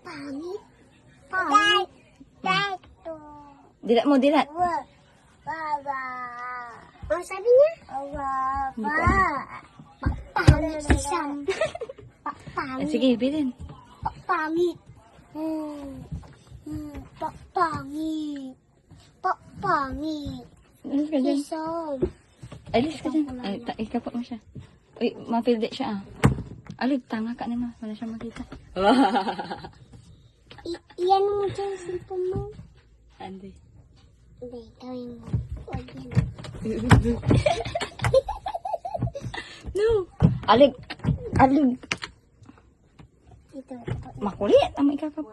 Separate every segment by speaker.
Speaker 1: Pangit. Pangit.
Speaker 2: Dilat mo, dilat.
Speaker 1: Ano sabi niya? Pangit si Sam. Pangit.
Speaker 2: Sige, bilhin.
Speaker 1: Pangit. Pangit. Pangit.
Speaker 2: Alis ka dyan.
Speaker 1: Si Sam.
Speaker 2: Alis ka dyan. Ay, ikapa mo siya. Uy, mapildi siya ah. Alig, tanga ka na. Wala siya makita.
Speaker 1: Iyan mo dyan sa cellphone mo.
Speaker 2: Andi.
Speaker 1: Hindi, gawin mo. Huwag yan.
Speaker 2: No. Alig. Alig.
Speaker 1: Ito.
Speaker 2: Makulit. Ang ikakap.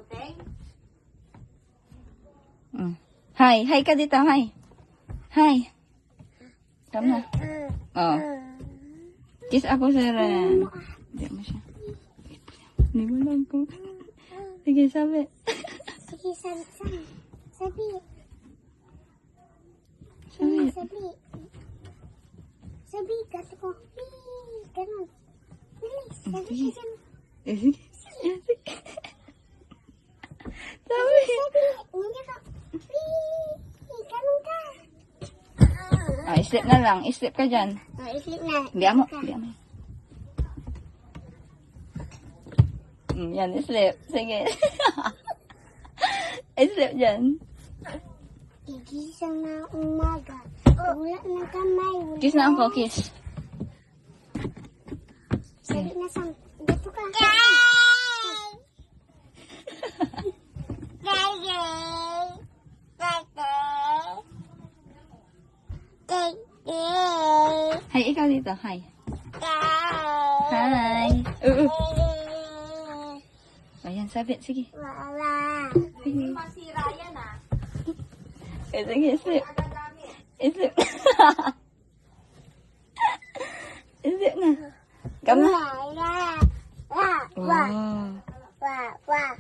Speaker 2: Hi. Hi ka dito. Hi. Hi. Come na. Oh. Kiss ako, sir. Hindi mo siya. Hindi mo lang ko. Sige, sabi.
Speaker 1: Sige, sabi. Sabi.
Speaker 2: Sabi.
Speaker 1: Sabi. Sabi, gato ko. Ganun. Bilis. Sabi
Speaker 2: Sige.
Speaker 1: ka dyan.
Speaker 2: Sige. Sige. Sabi.
Speaker 1: Sabi. Hindi ka. Ganun ka.
Speaker 2: Sleep na lang. Sleep ka dyan.
Speaker 1: Isip na.
Speaker 2: Biya mo. Biya mo. Yan, sleep. Sige. Sleep dyan.
Speaker 1: Igisang na umaga. Wala na kamay.
Speaker 2: Kiss na ako, kiss.
Speaker 1: Sabi na Sam. Dito ka.
Speaker 2: Hi, ikaw dito. Hi. Hi. Ayan, sabi. Sige. Sige.
Speaker 1: Masira yan ah.
Speaker 2: Sige, sleep. Sleep. Sleep na. Come na.
Speaker 1: Wah.
Speaker 2: Wow.
Speaker 1: Wah. Wah.